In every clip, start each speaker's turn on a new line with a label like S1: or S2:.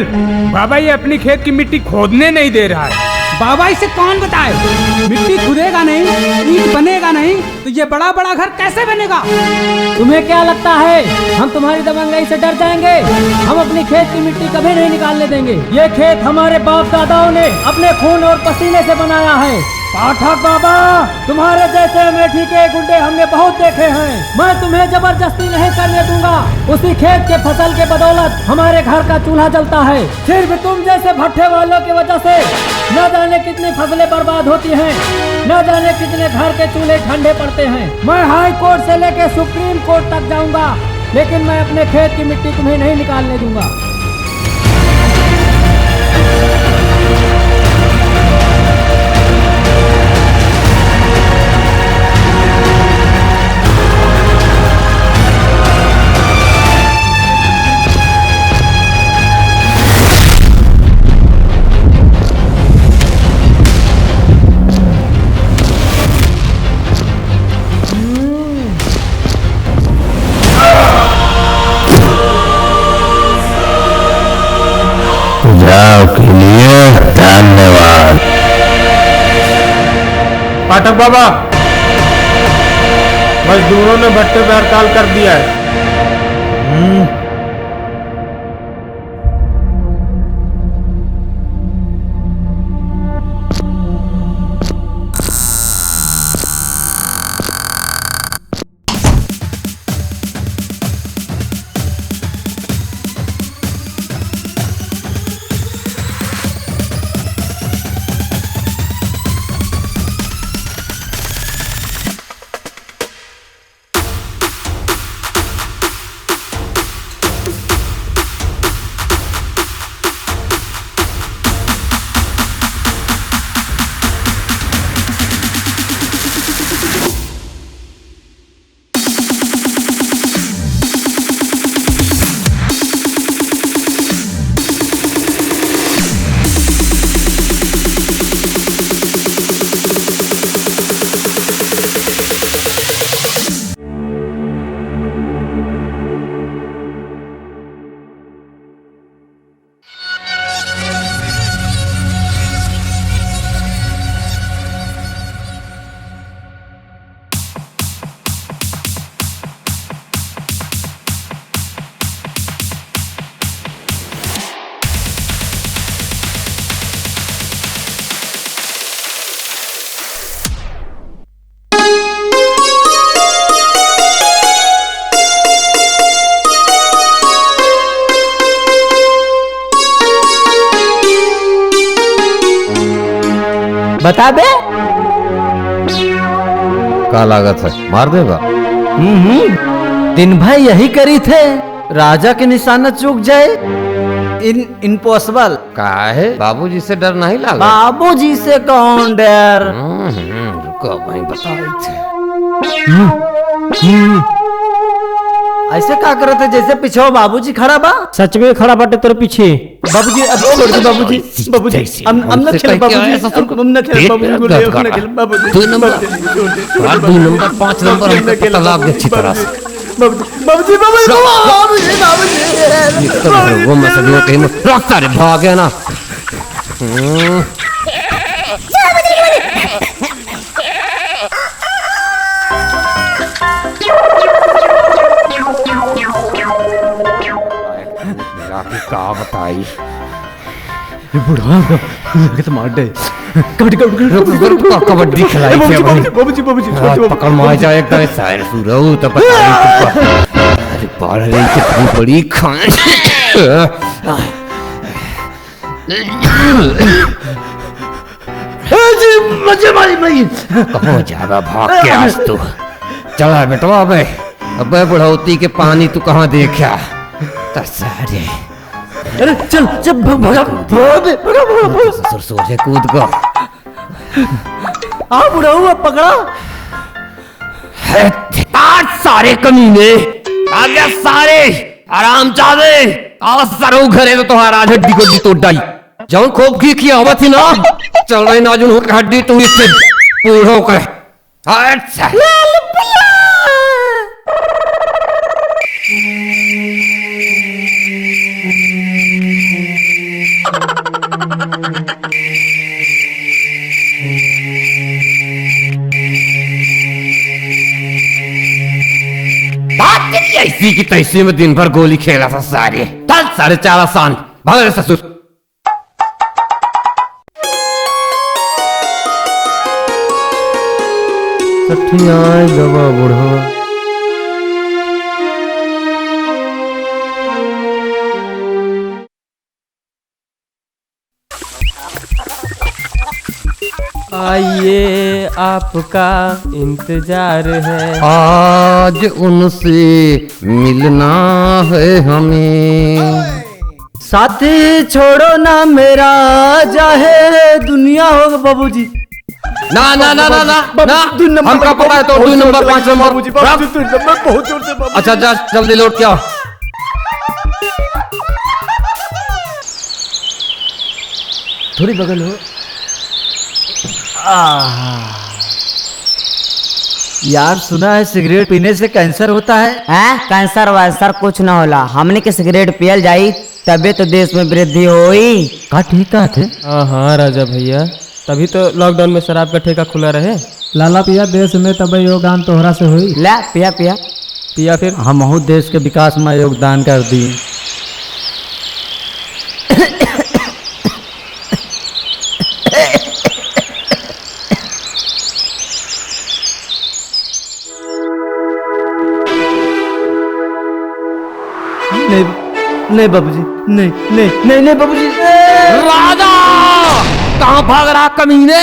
S1: चल, बाबा ये अपनी खेत की मिट्टी खोदने नहीं दे रहा है।
S2: बाबा इसे कौन बताए, मिट्टी खुदेगा नहीं, ईंट बनेगा नहीं तो ये बड़ा बड़ा घर कैसे बनेगा?
S3: तुम्हें क्या लगता है हम तुम्हारी दबंगई से डर जाएंगे? हम अपनी खेत की मिट्टी कभी नहीं निकालने देंगे। ये खेत हमारे बाप दादाओं ने अपने खून और पसीने से बनाया है। पाठक बाबा, तुम्हारे जैसे अमेठी के गुंडे हमने बहुत देखे हैं। मैं तुम्हें जबरदस्ती नहीं करने दूंगा। उसी खेत के फसल के बदौलत हमारे घर का चूल्हा जलता है। सिर्फ तुम जैसे भट्ठे वालों की वजह से न जाने कितनी फसलें बर्बाद होती हैं, न जाने कितने घर के चूल्हे ठंडे पड़ते हैं। मैं हाई कोर्ट से लेकर सुप्रीम कोर्ट तक जाऊंगा, लेकिन मैं अपने खेत की मिट्टी तुम्हें नहीं निकालने दूंगा।
S4: सुझाव के लिए धन्यवाद।
S1: पाठक बाबा, मजदूरों ने भट्टे पे हड़ताल कर दिया है।
S3: बता दे।
S4: क्या लागत है, मार देगा?
S3: दिन भर यही करी थे, राजा के निशाना चूक जाए, इम्पॉसिबल।
S4: का है, बाबूजी से डर नहीं लगा?
S3: बाबूजी से कौन डर?
S4: रुको, वहीं बता रही थे।
S3: ऐसे क्या करते जैसे पीछे बाबूजी खड़ा बा?
S2: सच में खड़ा बाटे तेरे पीछे।
S3: बाबूजी अब छोड़ दे बाबूजी। बाबूजी हम न खेल बाबूजी, हम न खेल बाबूजी, हम न खेल बाबूजी।
S4: 2 नंबर 5 नंबर हमको पता लग गया अच्छी तरह से।
S3: बाबूजी
S4: वो मैं सदियों कहीं रास्ता रे भाग गया ना। क्या बताई
S2: बुढ़ा तो मार दे।
S4: कबड्डी खिलाई
S2: बाबूजी
S4: पकड़ मार जाए एकदम साइड सुरऊ तो पता अरे पढ़ रही कितनी बड़ी खान।
S3: मुझे मारी
S4: कहाँ जाएगा भाग के आज तू? चला बेटवा अबे अबे बुढ़ौती के पानी तू कहाँ देखा? तसारे
S3: अरे चल जब भगा
S4: ससुर सोचे कूद को
S3: आ बुढ़ा हुआ पकड़ा।
S4: सारे कमीने आ गया सारे आराम चाहे आज सरो घरे तो तुम्हारा हड्डी को तोड़ डाई जाऊं खूब की किया थी ना चल रही नाजुन हो हड्डी तुम इससे पूरा कर। अच्छा बात तेरी ऐसी की तैसी में दिन भर गोली खेला था सारे। चल 4.5 आसान भाग रे ससुर। सठियाए गवा बुढ़वा।
S3: आइए आपका इंतजार है।
S4: आज उनसे मिलना है हमें।
S5: साथी छोड़ो ना मेरा चाहे दुनिया हो बाबूजी।
S4: ना ना ना ना ना ना हमका पता है तो 2 नंबर 5 नंबर
S5: बाबूजी बहुत जोर से बाबूजी।
S4: अच्छा जा जल्दी लौट के आओ।
S5: थोड़ी बगल हो। यार सुना है सिगरेट पीने से कैंसर होता है।
S6: कैंसर वैसर कुछ न होला। हमने के सिगरेट पियल जाई तबे तो देश में वृद्धि होई।
S5: का ठीक थे।
S3: हाँ राजा भैया, तभी तो लॉकडाउन में शराब का ठेका खुला रहे।
S2: लाला पिया देश में तब योगदान तोहरा से हुई।
S6: ले पिया पिया
S3: पिया फिर
S5: हम देश के विकास में योगदान कर दी। नहीं बाबूजी, नहीं नहीं नहीं नहीं बाबूजी।
S4: राजा कहाँ भाग रहा कमीने?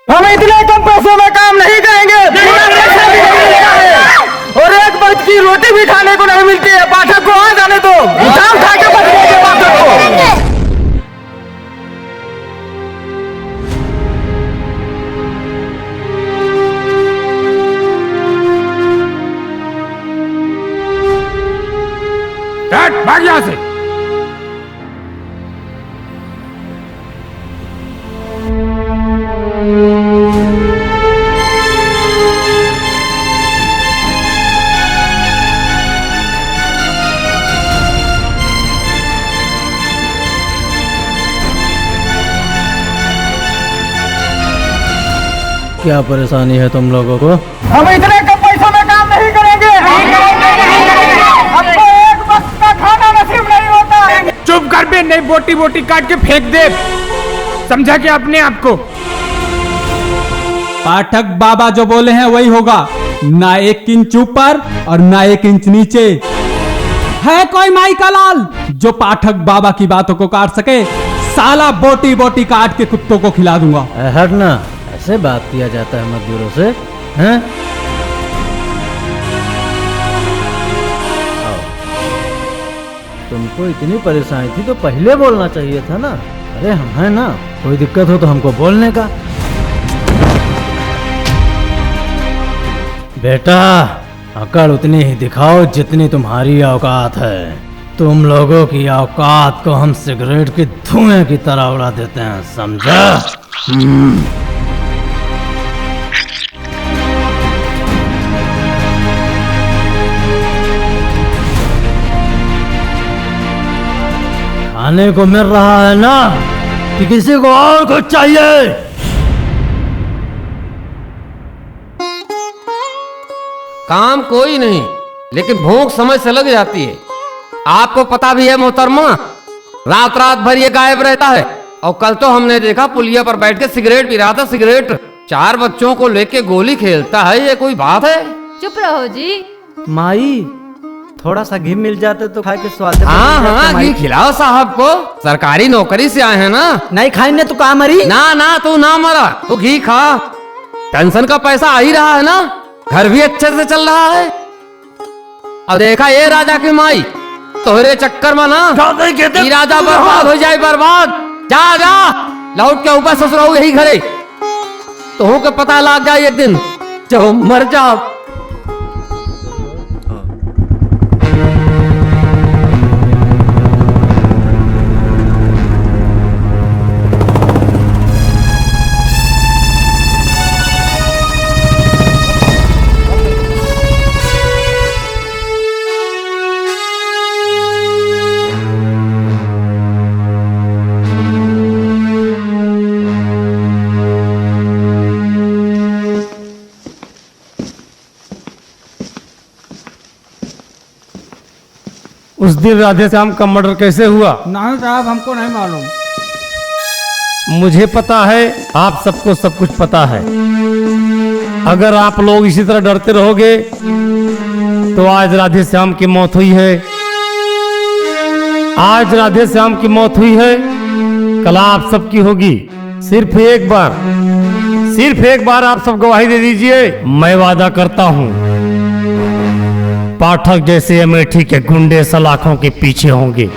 S5: हम इतने कम पैसों में काम नहीं करेंगे। और एक वक्त की रोटी भी खाने को नहीं मिलती है। पाठक को आ जाने दो। काम खा के बच गए पाठक को।
S1: भाग यहाँ से।
S5: क्या परेशानी है तुम लोगों को?
S2: हम इतने कम पैसों में काम नहीं करेंगे। हमको एक वक्त का खाना नसीब नहीं होता है।
S1: चुप कर बे, नहीं बोटी बोटी काट के फेंक दे। समझा के अपने आप को।
S2: पाठक बाबा जो बोले हैं वही होगा। ना 1 इंच ऊपर और ना 1 इंच नीचे। है कोई माई का लाल जो पाठक बाबा की बातों को काट सके? साला बोटी बोटी काट के कुत्तों को खिला दूंगा।
S5: हटना, ऐसे बात किया जाता है मजदूरों से? हैं? तुमको इतनी परेशानी थी तो पहले बोलना चाहिए था ना। अरे हम हैं ना, कोई दिक्कत हो तो हमको बोलने का। बेटा अकड़ उतनी ही दिखाओ जितनी तुम्हारी औकात है। तुम लोगों की औकात को हम सिगरेट के धुएं की तरह उड़ा देते हैं, समझा? खाने को मिल रहा है ना कि किसी को और कुछ चाहिए?
S4: काम कोई नहीं, लेकिन भूख समय से लग जाती है। आपको पता भी है मोहतरमा, रात रात भर ये गायब रहता है। और कल तो हमने देखा पुलिया पर बैठ के सिगरेट पी रहा था, सिगरेट। 4 बच्चों को लेके गोली खेलता है, ये कोई बात है?
S7: चुप रहो जी।
S5: माई थोड़ा सा घी मिल जाते तो खाए के स्वाद।
S4: हाँ हाँ, घी खिलाओ साहब को, सरकारी नौकरी से आए हैं ना।
S5: नहीं खाएंगे तो कहाँ मरी।
S4: ना ना, तू ना मरा, तू घी खा। पेंशन का पैसा आ ही रहा है ना, घर भी अच्छे से चल रहा है। अब देखा ये राजा की माई, तोहरे चक्कर में ना ये राजा बर्बाद हो जाए, बर्बाद। जा जा, लौट के ऊपर ससुराल यही घरे, तो के पता लग जाए एक दिन जब मर जाओ।
S1: उस दिन राधे श्याम का मर्डर कैसे हुआ?
S2: नहीं साहब, हमको नहीं मालूम।
S1: मुझे पता है, आप सबको सब कुछ पता है। अगर आप लोग इसी तरह डरते रहोगे तो आज राधे श्याम की मौत हुई है। आज राधे श्याम की मौत हुई है, कल आप सबकी होगी। सिर्फ एक बार आप सब गवाही दे दीजिए। मैं वादा करता हूं, पाठक जैसे अमेठी के गुंडे सलाखों के पीछे होंगे।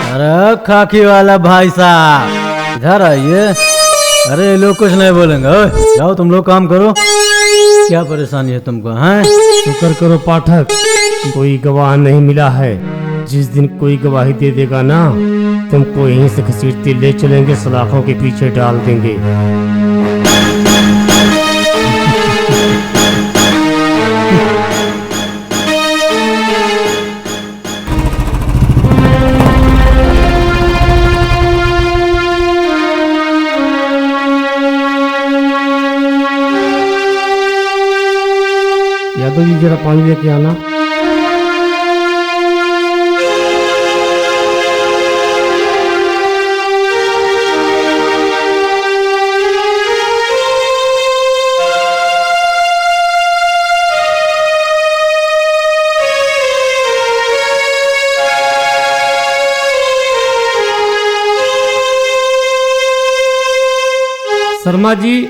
S5: अरे खाकी वाला भाई साहब इधर आइए। अरे ये लोग कुछ नहीं बोलेंगे। ओए, जाओ तुम लोग काम करो। क्या परेशानी है तुमको? हैं?
S1: शुक्र करो पाठक, कोई गवाह नहीं मिला है। जिस दिन कोई गवाही दे देगा ना, तुमको यहीं से घसीटते ले चलेंगे, सलाखों के पीछे डाल देंगे। यादव जी जरा पानी लेके आना। शर्मा जी,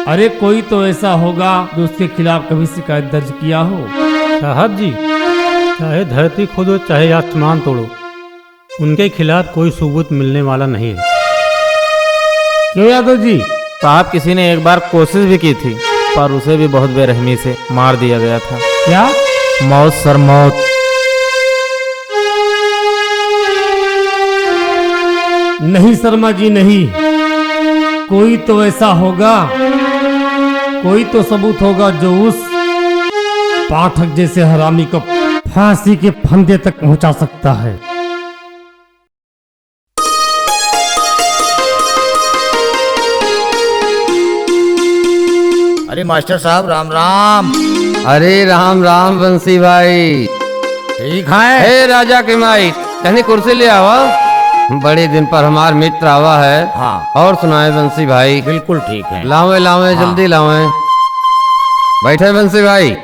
S1: अरे कोई तो ऐसा होगा जो उसके खिलाफ कभी शिकायत दर्ज किया हो।
S8: साहब जी, चाहे धरती खोदो चाहे आसमान तोड़ो, उनके खिलाफ कोई सबूत मिलने वाला नहीं है।
S1: क्यों यादव जी?
S9: साहब किसी ने एक बार कोशिश भी की थी, पर उसे भी बहुत बेरहमी से मार दिया गया था।
S1: क्या?
S9: मौत सर, मौत।
S1: नहीं शर्मा जी, नहीं। कोई तो ऐसा होगा, कोई तो सबूत होगा जो उस पाठक जैसे हरामी को फांसी के फंदे तक पहुंचा सकता है।
S10: अरे मास्टर साहब, राम राम।
S4: अरे राम राम बंसी भाई,
S10: ठीक है?
S4: हे राजा के माई, कहीं कुर्सी ले आवा। बड़े दिन पर हमार मित्र आवा है।
S10: हाँ।
S4: और सुनाए बंसी भाई?
S10: बिल्कुल ठीक है।
S4: लावे लावे,
S10: हाँ।
S4: जल्दी लावे। बैठे बंसी भाई।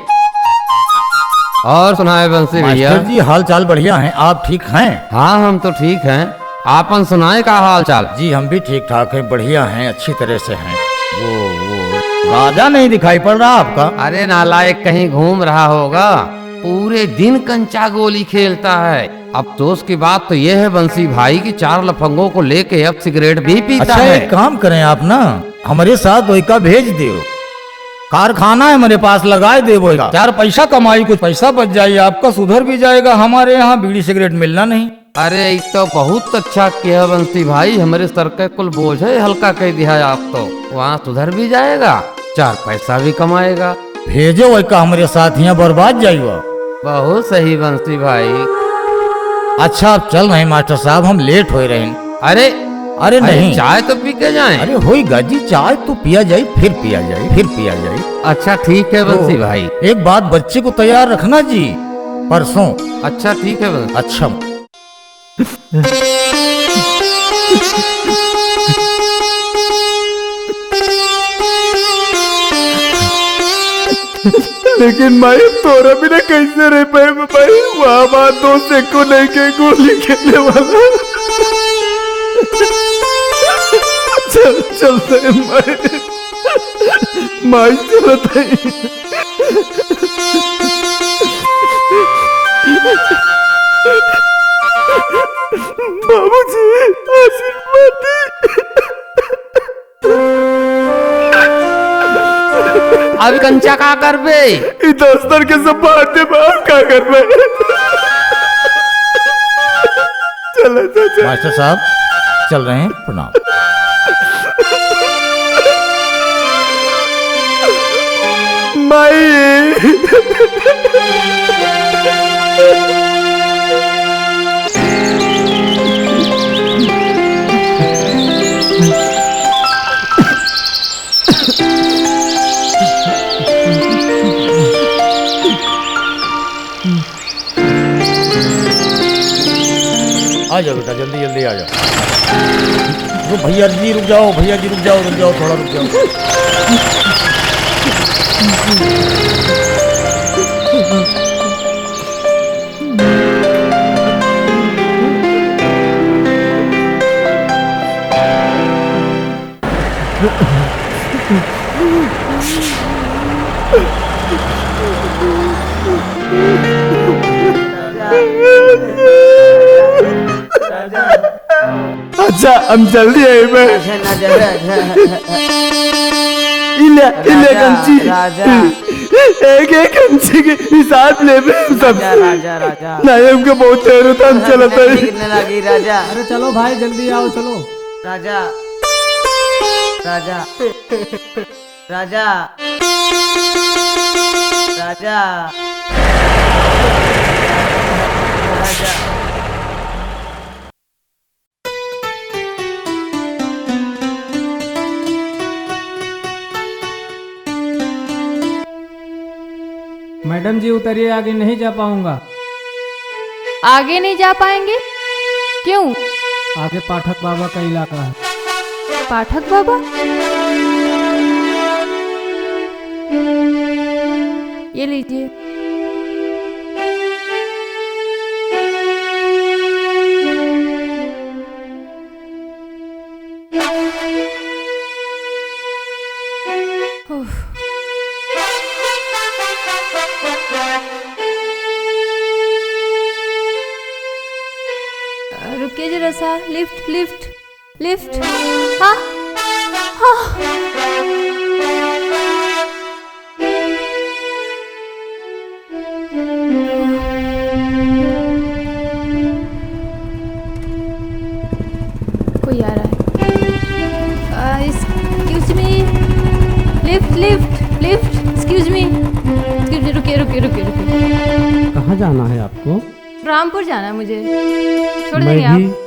S4: और सुनाए बंसी भैया?
S10: मास्टर जी, हाल चाल बढ़िया है, आप ठीक हैं?
S4: हाँ, हम तो ठीक हैं। आपन सुनाए का हाल चाल?
S10: जी हम भी ठीक ठाक हैं, बढ़िया हैं, अच्छी तरह से हैं। वो राजा नहीं दिखाई पड़ रहा आपका?
S4: अरे नालायक कहीं घूम रहा होगा, पूरे दिन कंचा गोली खेलता है। अफसोस की बात तो यह है बंसी भाई कि 4 लफंगों को लेके अब सिगरेट भी पीता
S10: अच्छा,
S4: है।
S10: एक काम करें आप ना, हमारे साथ वही का भेज दो। कारखाना है मेरे पास, लगाए दे वो 4 पैसा कमाई, कुछ पैसा बच जाए, आपका सुधर भी जाएगा। हमारे यहाँ बीड़ी सिगरेट मिलना नहीं।
S4: अरे ये तो बहुत अच्छा किया बंसी भाई, हमारे सर का कुल बोझ है हल्का कह दिया आप तो। वहाँ सुधर भी जाएगा, 4 पैसा भी कमाएगा।
S10: भेजो वही का हमारे साथ, यहाँ बर्बाद जाएगा।
S4: बहुत सही बंसी भाई।
S10: अच्छा, आप चल रहे मास्टर साहब, हम लेट हो रहे हैं।
S4: अरे
S10: नहीं,
S4: चाय तो पी के जाएं।
S10: अरे होई गाजी, चाय तो पिया जाए, फिर पिया जाए, फिर पिया जाए।
S4: अच्छा ठीक है बंसी भाई।
S10: एक बात, बच्चे को तैयार रखना जी, परसों।
S4: अच्छा ठीक है बंसी।
S10: अच्छा,
S7: लेकिन माई तोरा बिना कैसे रह पाए भाई? वहाँ बात दोस्त को नहीं के गोली खेलने वाला। चल चलते हैं माई, माई चलते हैं। बाबूजी आशीर्वाद दे।
S4: अब कंचा का कर बे?
S7: दोस्तर के सब बातें बात क्या कर रहे? चलो चाचा।
S10: मास्टर साहब चल रहे हैं, प्रणाम।
S7: माई
S10: आ जाओ बेटा, जल्दी जल्दी आ जाओ। भैया जी रुक जाओ, भैया जी रुक जाओ, रुक जाओ, थोड़ा रुक जाओ।
S7: अच्छा हम जल्दी आए मैं। इले इले कंची, एक एक कंची के हिसाब ले सब। नहीं हमको बहुत देर होता, हम चलते हैं।
S6: कितने लगी राजा?
S3: अरे चलो भाई जल्दी आओ, चलो।
S6: राजा राजा राजा राजा राजा।
S3: मैडम जी उतरिए, आगे नहीं जा पाऊंगा।
S11: आगे नहीं जा पाएंगे? क्यों?
S3: आगे पाठक बाबा का इलाका है।
S11: पाठक बाबा? ये लीजिए। उफ। रुकिए जरा सा। Lift lift lift. हाँ हाँ। कोई आ रहा है। Excuse me. Lift lift lift. Excuse me. रुकिए रुकिए रुकिए रुकिए।
S1: कहाँ जाना है आपको?
S11: रामपुर जाना है मुझे, छोड़ देंगे आप?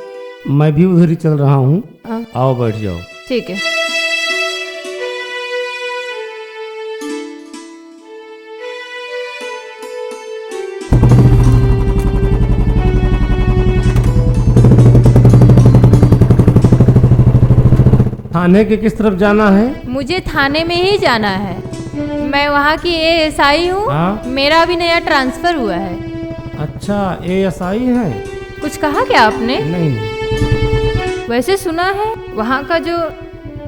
S1: मैं भी उधर ही चल रहा हूँ।
S11: हाँ।
S1: आओ बैठ जाओ।
S11: ठीक है।
S1: थाने के किस तरफ जाना है?
S11: मुझे थाने में ही जाना है। मैं वहाँ की एएसआई हूँ।
S1: हाँ?
S11: मेरा अभी नया ट्रांसफर हुआ है।
S1: अच्छा एएसआई है?
S11: कुछ कहा क्या आपने?
S1: नहीं।
S11: वैसे सुना है वहाँ का जो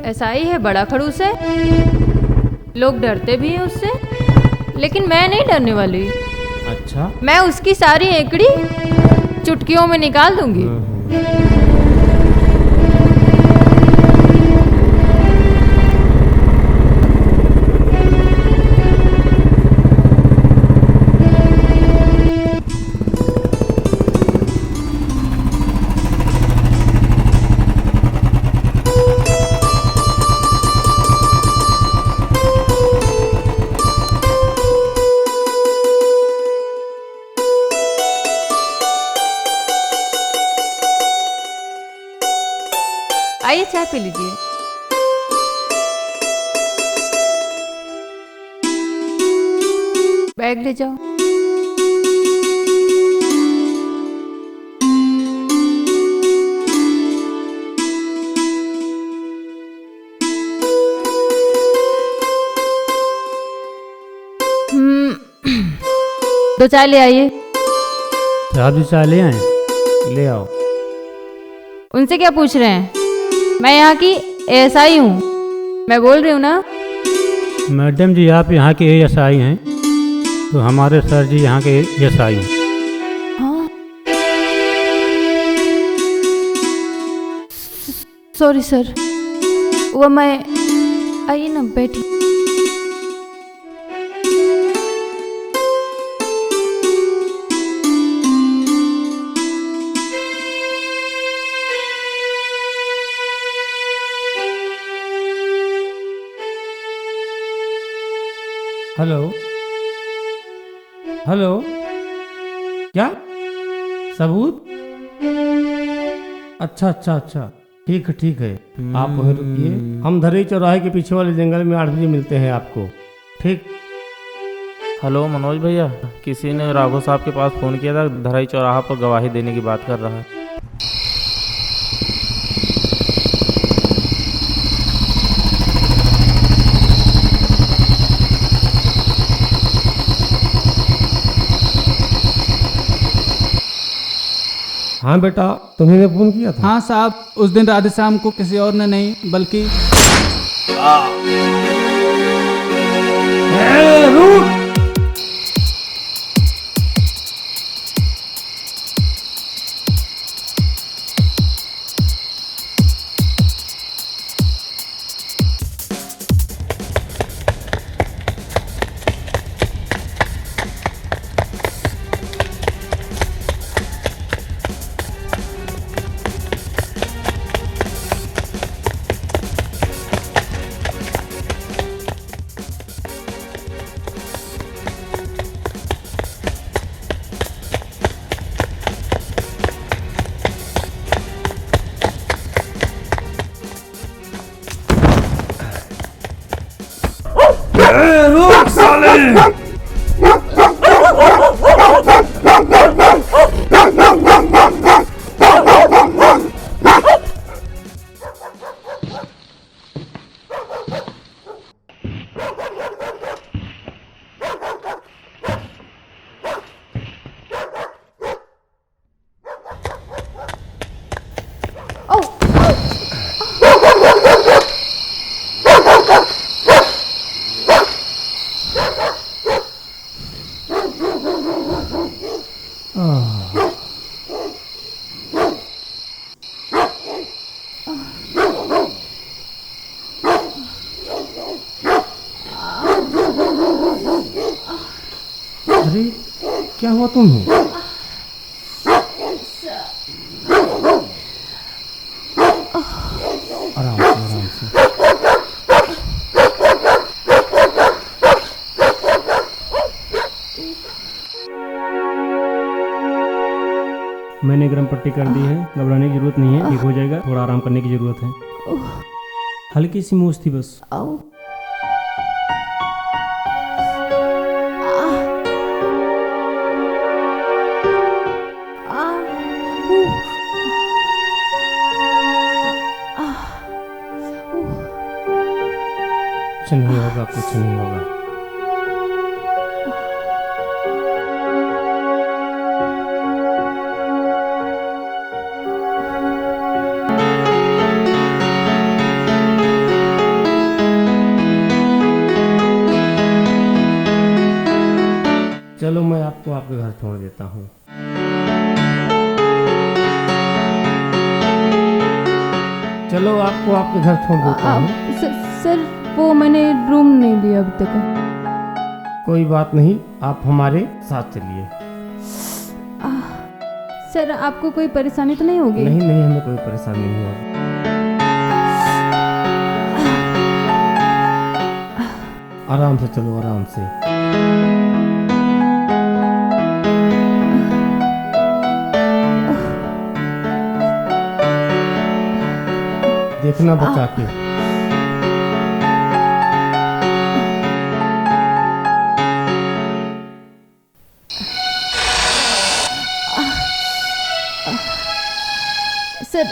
S11: एसआई है बड़ा खड़ूस है, लोग डरते भी हैं उससे, लेकिन मैं नहीं डरने वाली।
S1: अच्छा।
S11: मैं उसकी सारी एकड़ी चुटकियों में निकाल दूंगी। आइए चाय पी लीजिए। बैग ले जाओ। दो चाय ले आइए।
S8: साहब जी चाय ले आए? ले आओ।
S11: उनसे क्या पूछ रहे हैं? मैं यहाँ की एएसआई हूँ, मैं बोल रही हूँ ना।
S8: मैडम जी आप यहाँ के एएसआई हैं, तो हमारे सर जी यहाँ के एएसआई हैं।
S11: हाँ, सॉरी सर, वो मैं, आइए ना बैठी।
S1: हेलो हेलो, क्या सबूत? अच्छा अच्छा अच्छा, ठीक है आप वहीं रुकिए, हम धरई चौराहे के पीछे वाले जंगल में 8 बजे मिलते हैं आपको, ठीक?
S9: हेलो मनोज भैया, किसी ने राघव साहब के पास फ़ोन किया था, धराई चौराहा पर गवाही देने की बात कर रहा है।
S1: हाँ बेटा, तुम्ही ने फोन किया था?
S2: हाँ साहब, उस दिन राधे श्याम को किसी और ने नहीं बल्कि
S1: रुक साले! अरे क्या हुआ तुम्हें? आराम से आराम से। मैंने गरम पट्टी कर दी है, घबराने की जरूरत नहीं है, ठीक हो जाएगा, थोड़ा आराम करने की जरूरत है। हल्की सी मूंछ थी बस। कुछ नहीं होगा, कुछ नहीं होगा। चलो मैं आपको आपके घर छोड़ देता हूँ। चलो आपको आपके घर छोड़ देता हूँ।
S11: सर वो मैंने रूम नहीं लिया अभी तक।
S1: कोई बात नहीं, आप हमारे साथ चलिए।
S11: सर आपको कोई परेशानी तो नहीं होगी?
S1: नहीं नहीं, हमें कोई परेशानी नहीं होगी। आराम से चलो, आराम से। देखना बचा के।
S11: सर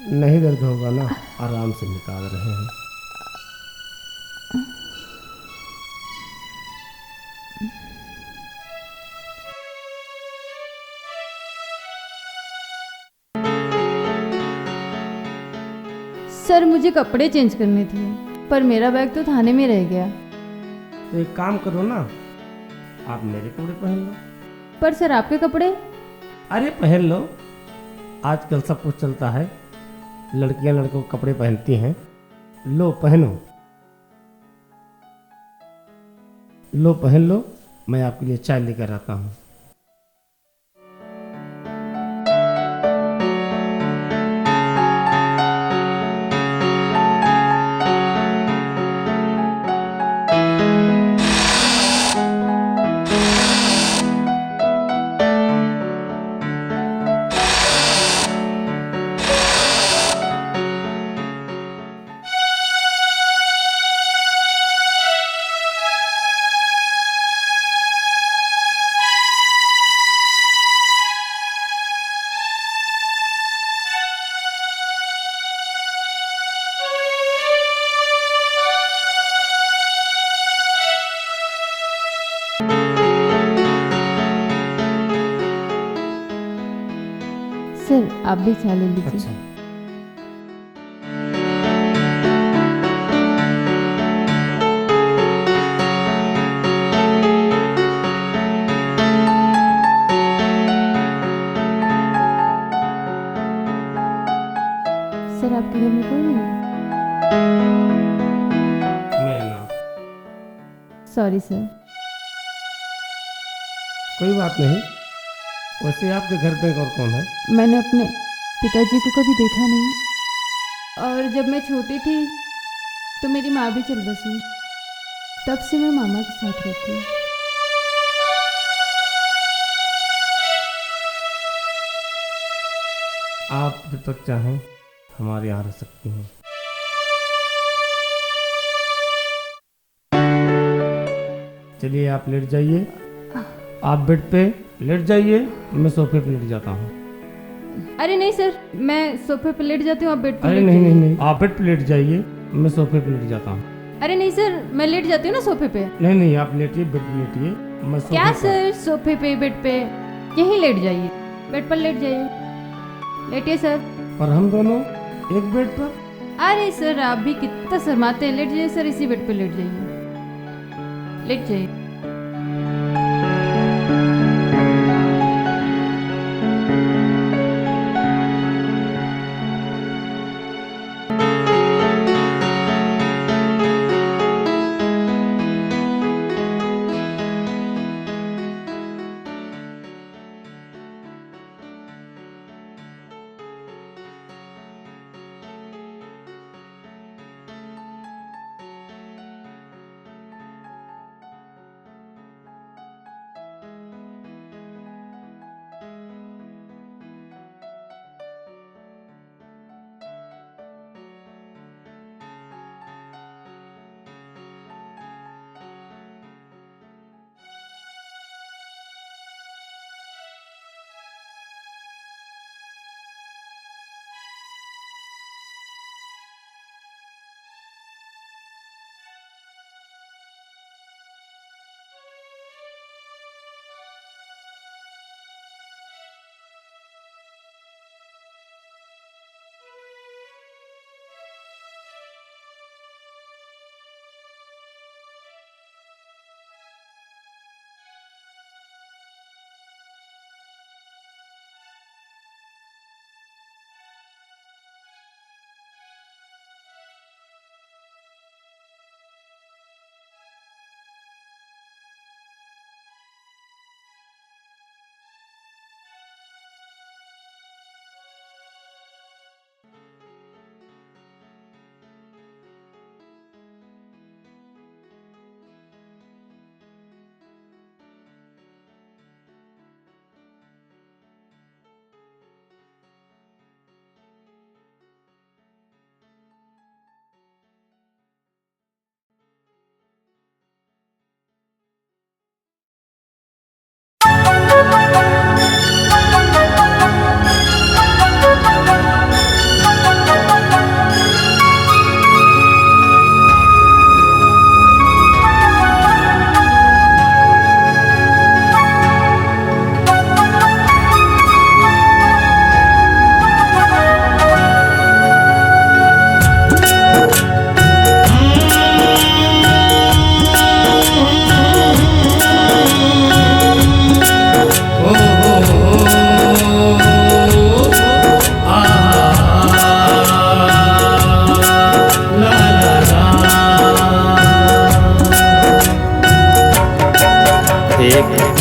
S1: नहीं दर्द होगा ना, आराम से निकाल रहे हैं।
S11: सर मुझे कपड़े चेंज करने थे, पर मेरा बैग तो थाने में रह गया।
S1: तो एक काम करो ना, आप मेरे कपड़े पहन लो।
S11: पर सर आपके कपड़े?
S1: अरे पहन लो, आजकल सब कुछ चलता है, लड़कियां लड़कों को कपड़े पहनती हैं। लो पहनो, लो पहन लो, मैं आपके लिए चाय लेकर आता हूँ।
S11: सर आप भी चाय ले लीजिए।
S1: अच्छा।
S11: सर आपके घर में कोई नहीं है?
S1: मैं ना,
S11: सॉरी सर।
S1: कोई बात नहीं। वैसे आपके घर पे और कौन है?
S11: मैंने अपने पिताजी को कभी देखा नहीं, और जब मैं छोटी थी तो मेरी माँ भी चल बसी, तब से मैं मामा के साथ रहती हूँ।
S1: आप जब तक चाहें हमारे यहाँ रह सकती हैं। चलिए आप लेट जाइए, आप बेड पे लेट जाइए, मैं सोफे पे लेट जाता हूँ।
S11: अरे नहीं सर, मैं सोफे पे लेट जाती हूँ, आप बेड पे
S1: अरे
S11: लेट
S1: नहीं
S11: जाइए।
S1: नहीं नहीं, आप बेड पे लेट जाइए, मैं सोफे पे लेट जाता हूँ।
S11: अरे नहीं सर, मैं लेट जाती हूँ ना सोफे पे।
S1: नहीं नहीं, आप लेटिए, बेड पे लेटिए, मैं सोफे
S11: क्या
S1: पर।
S11: सर, सोफे पे बेड पे यहीं लेट जाइए, बेड पर लेट जाइए, लेटिए सर।
S1: पर हम दोनों एक बेड पर?
S11: अरे सर आप भी कितना शर्माते हैं, लेट जाइए सर, इसी बेड पे लेट जाइए, लेट जाइए।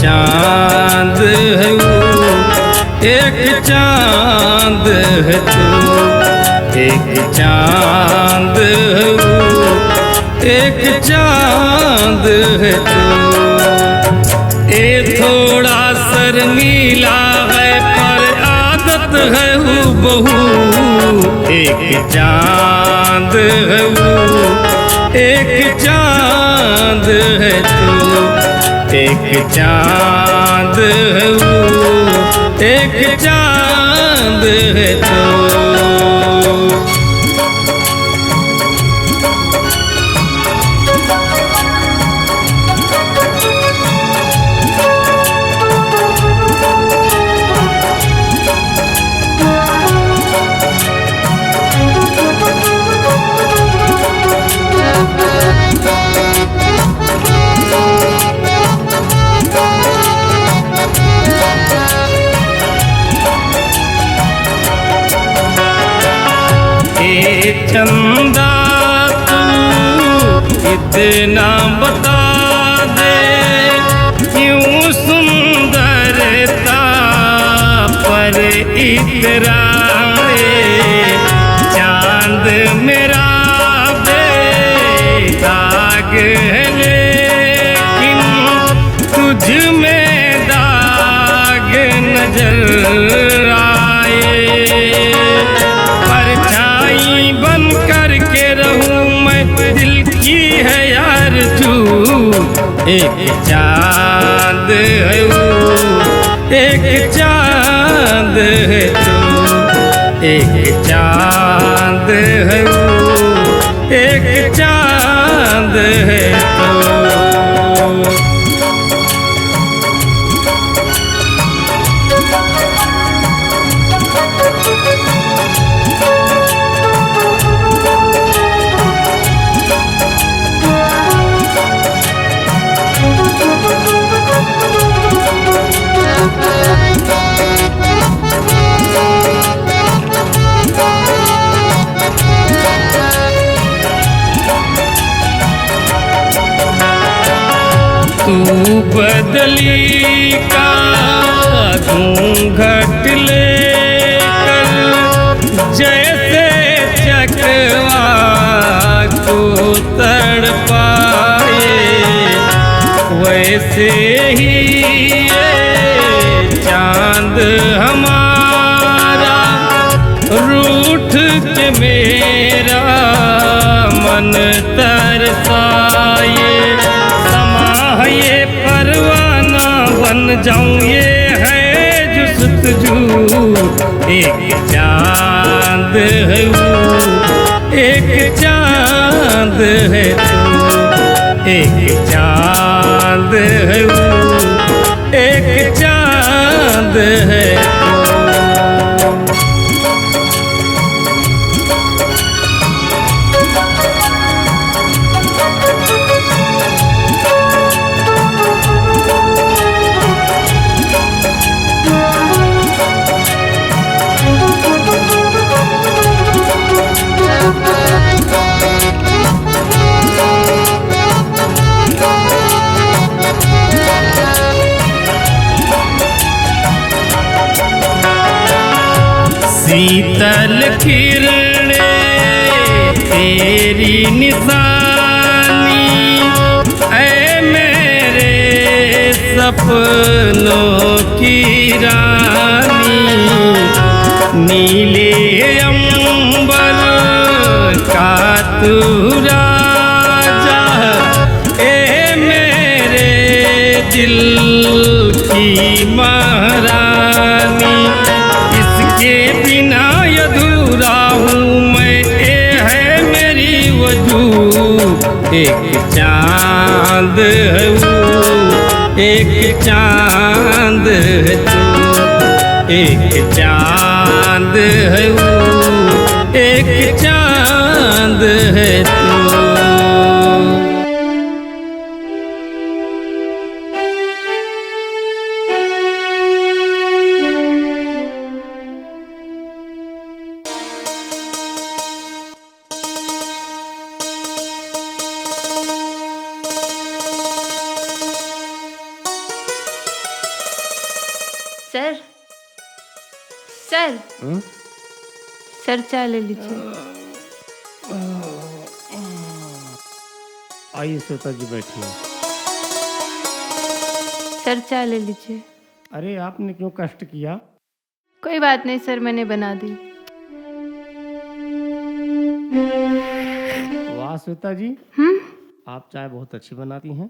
S12: चांद है वो, एक चांद है तू, एक चांद है वो, एक चांद है तू। ए थोड़ा शर्मीला है पर आदत है हूबहू, एक चांद है वो, एक चांद है तू, एक चांद है वो, एक चांद है तू। चंदा तू इतना बता दे, क्यों सुंदरता पर इतराए, चांद मेरा बेदाग है लेकिन तुझ में दाग नजर आए, परछाई बन कर के रहूं मैं दिल की है यार तू, एक चांद है वो, एक चांद है तू, एक चांद है वो, एक चांद है तू। तू बदली का घूंघट लेकर जैसे चकवा को तड़पाए, वैसे ही ये चांद हमारा रूठ के मेरा मन तरसाए, ये परवाना बन जाऊं ये है जुस्तजू, एक चांद है वो, एक चांद है तू, एक चांद है वो, एक चांद है तू। शीतल किरणें तेरी निशानी, ऐ मेरे सपनों की रानी, नीले अंबर का तू राजा, ऐ मेरे दिल की महारानी, इसके बिना अधूरा हूँ मैं, ये है मेरी वजूद, एक चांद है वो, एक चांद है तू, एक चांद है वो, एक चांद है तू।
S11: सर चाय ले लीजिए।
S1: आइए श्वेता जी बैठिए।
S11: सर चाय ले लीजिए।
S1: अरे आपने क्यों कष्ट किया?
S11: कोई बात नहीं सर, मैंने बना दी।
S1: वाह श्वेता जी, आप चाय बहुत अच्छी बनाती हैं।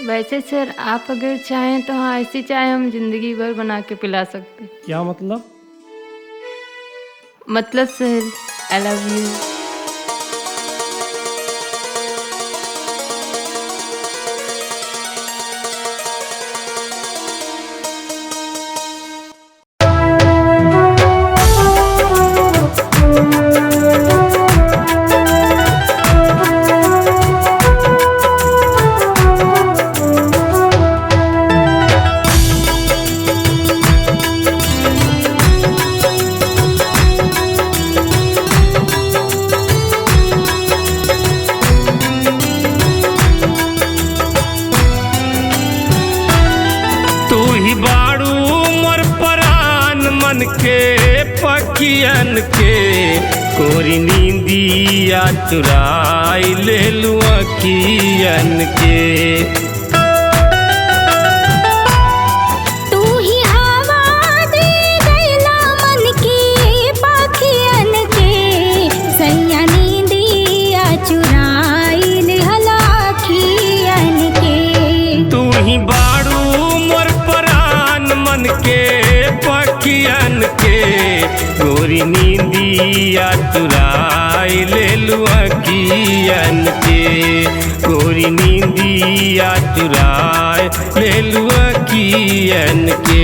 S11: वैसे सर आप अगर चाहें तो हाँ, ऐसी चाय हम जिंदगी भर बना के पिला सकते।
S1: क्या मतलब?
S11: मतलब सर, आई लव यू।
S12: पखियन के कोरी नींदिया चुराई ले लू अखियन के।
S13: तू ही हवा दे गैला मन के पखियन के, सैया नींदिया चुराई ले हला अखियन के।
S12: तू ही बाड़ू मोर परान मन के पखियन के, गोरी नींदिया चुराई ले लू अखियन के। गोरी नींदिया चुराई ले लू अखियन के।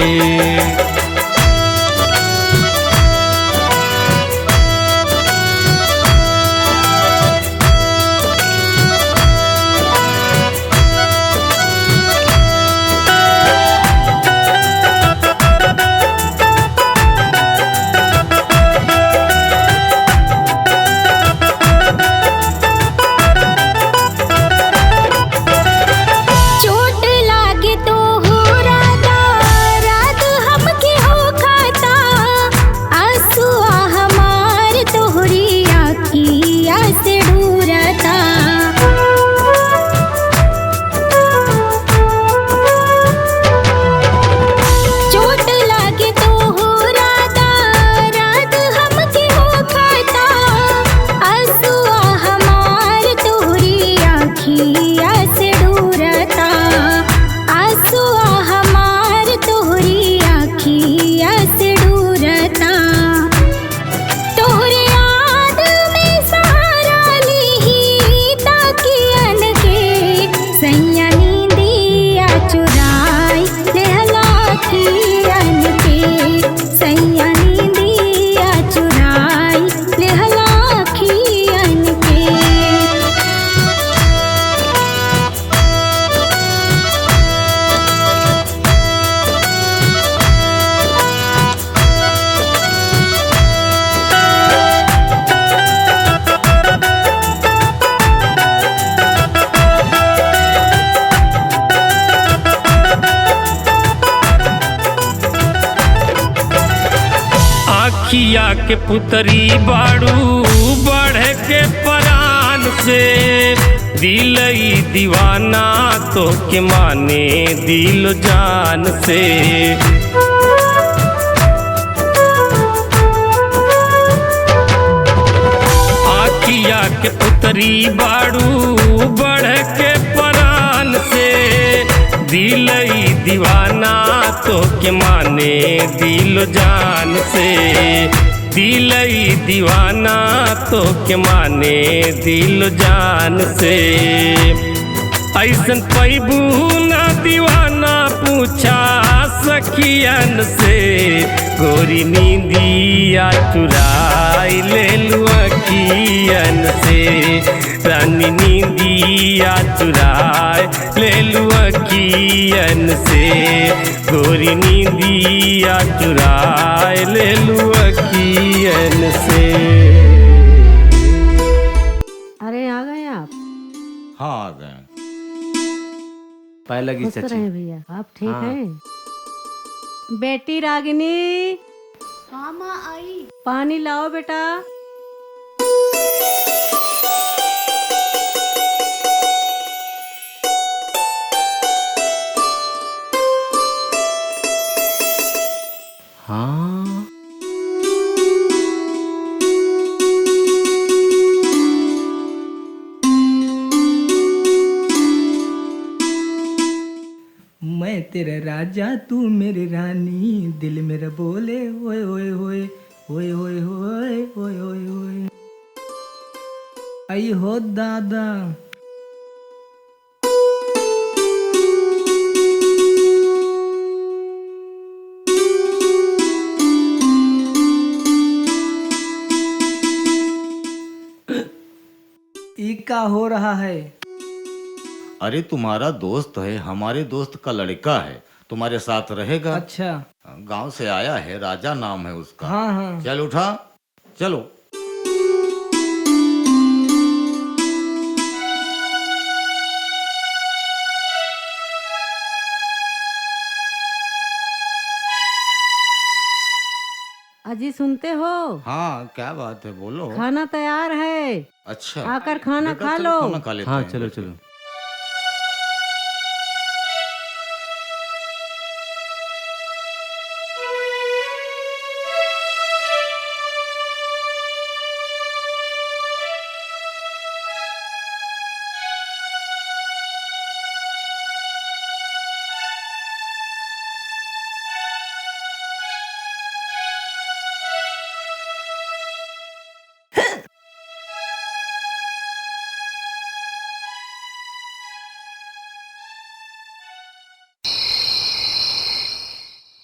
S12: अखिया के पुतरी बाड़ू बढ़ के परान से, दिलई दीवाना तो के माने दिल जान से। अखिया के पुतरी बाड़ू बढ़ के परान से, दिलई दीवाना तो के माने दिल जान से। दिलई दीवाना तो के माने दिल जान से। ऐसन पैबू ना दीवाना पूछा सखियन से, गोरी नींदिया चुराई ले लू अखियन से। रानी नींदिया चुराई ले लू अखियन से, गोरी नींदिया चुराई ले लू अखियन से।
S14: अरे आ गए आप?
S10: हाँ आ गए।
S14: खुश रहे भैया, आप ठीक हैं? बेटी रागिनी,
S11: हाँ माँ आई।
S14: पानी लाओ बेटा।
S5: हाँ,
S15: मैं तेरा राजा तू मेरी रानी, दिल मेरा बोले ओए ओए ओए ओए ओए ओए ओए ओए ओए। आई हो दादा। ई का हो रहा है?
S10: अरे तुम्हारा दोस्त है, हमारे दोस्त का लड़का है, तुम्हारे साथ रहेगा।
S15: अच्छा।
S10: गांव से आया है, राजा नाम है उसका।
S15: हाँ हाँ।
S10: चल उठा, चलो।
S14: अजी सुनते हो?
S10: हाँ, क्या बात है, बोलो।
S14: खाना तैयार है।
S10: अच्छा,
S14: आकर खाना
S10: बेटा,
S14: खा
S10: चलो
S14: लो।
S10: खाना खा लेते
S5: हाँ,
S10: हैं।
S5: चलो चलो।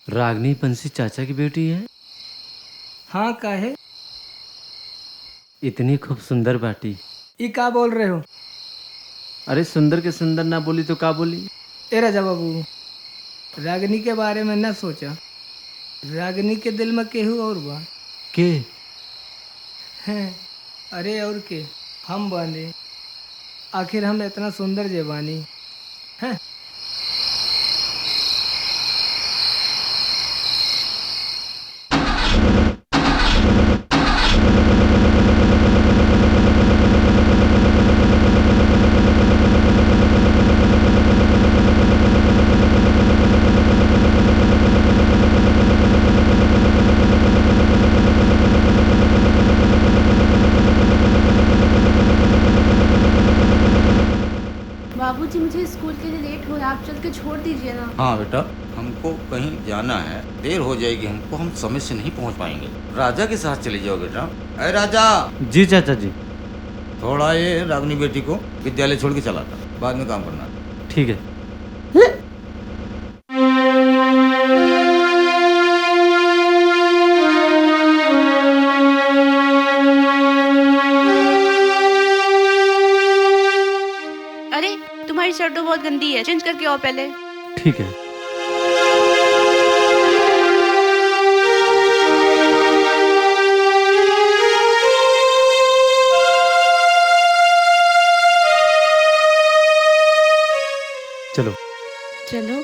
S5: रागनी बंसी चाचा की बेटी है?
S15: हाँ, का है?
S5: इतनी खूब सुंदर बाटी।
S15: ई का बोल रहे हो?
S5: अरे सुंदर के सुंदर ना बोली तो का बोली?
S15: ए राजा बाबू, रागिनी के बारे में न सोचा। रागिनी के दिल में केहू और बा।
S5: के?
S15: हैं? अरे और के? हम बाने। आखिर हम इतना सुंदर जे बानी हैं?
S11: बाबूजी मुझे स्कूल के लिए लेट हो रहा है, आप चल के छोड़ दीजिए ना।
S10: हाँ बेटा, हमको कहीं जाना है, देर हो जाएगी हमको, हम समय से नहीं पहुंच पाएंगे। राजा के साथ चले जाओ बेटा। अरे राजा।
S5: जी चाचा जी।
S10: थोड़ा ये रागनी बेटी को विद्यालय छोड़ के चला था, बाद में काम करना।
S5: ठीक है।
S11: अरे तुम्हारी शर्ट तो बहुत गंदी है, चेंज करके आओ पहले।
S5: ठीक है। चलो
S11: चलो।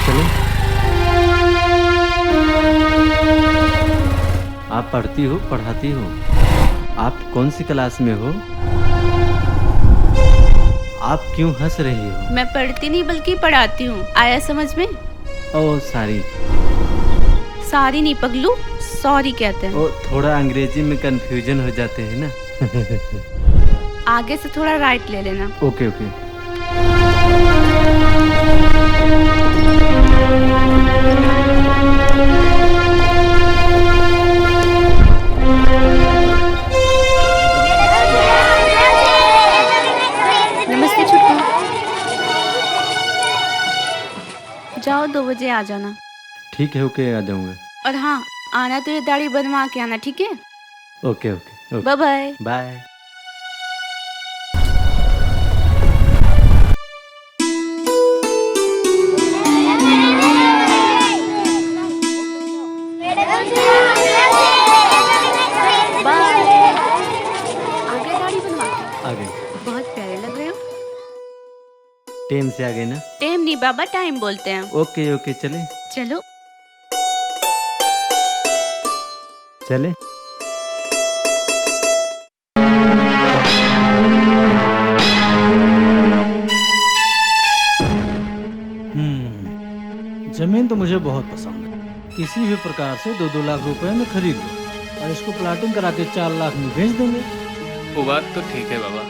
S5: चलो। आप पढ़ती हो, पढ़ाती हो? आप कौन सी क्लास में हो? आप क्यों हंस रही हो?
S11: मैं पढ़ती नहीं बल्कि पढ़ाती हूँ, आया समझ में?
S5: Oh sorry.
S11: सारी नहीं पगलू, सॉरी कहते हैं।
S5: ओ थोड़ा अंग्रेजी में कंफ्यूजन हो जाते हैं ना।
S11: आगे से थोड़ा राइट ले लेना।
S5: Okay okay.
S11: नमस्ते छुटकू। जाओ 2 बजे आ जाना।
S5: ठीक है, ओके, आ जाऊंगा।
S11: और हाँ, आना तो ये दाढ़ी बनवा के आना, ठीक है?
S5: Okay okay.
S11: Bye bye.
S5: Bye.
S11: आगे दाढ़ी बनवा के
S5: आगे।
S11: बहुत प्यारे लग
S5: टेम से आ गए ना?
S16: टेम नहीं बाबा, टाइम बोलते हैं।
S5: ओके ओके चले
S16: चलो।
S5: चले।
S17: जमीन तो मुझे बहुत पसंद है। किसी भी प्रकार से 2-2 लाख रुपए में खरीद लो और इसको प्लाटिंग करा के 4 लाख में बेच देंगे।
S18: वो बात तो ठीक है बाबा,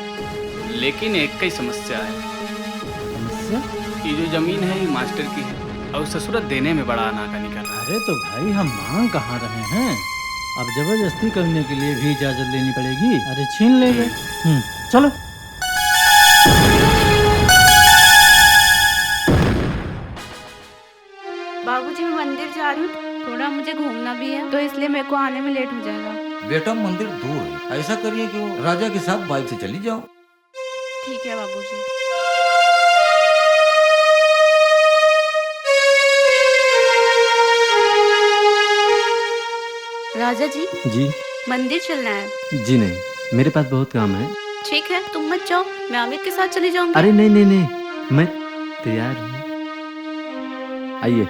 S18: लेकिन एक कई समस्या है।
S17: समस्या?
S18: ये जो जमीन है ये मास्टर की है और ससुरत देने में बड़ा आनाकानी कर रहा है।
S17: अरे तो भाई हम मांग कहाँ रहे हैं, अब जबरदस्ती करने के लिए भी इजाजत लेनी पड़ेगी। अरे छीन लेंगे। चलो।
S16: बाबूजी मैं मंदिर जा रही हूँ, थोड़ा मुझे घूमना भी है, तो इसलिए मेरे को आने में लेट हो जाएगा।
S10: बेटा मंदिर दूर है, ऐसा करिए कि वो राजा के साथ बाइक से चली जाओ।
S16: ठीक है बाबूजी। राजा जी
S5: जी
S16: मंदिर चलना है।
S5: जी नहीं, मेरे पास बहुत काम है।
S16: ठीक है तुम मत जाओ, मैं अमित के साथ चली जाऊंगी।
S5: अरे नहीं नहीं नहीं, मैं तैयार हूँ, आइए।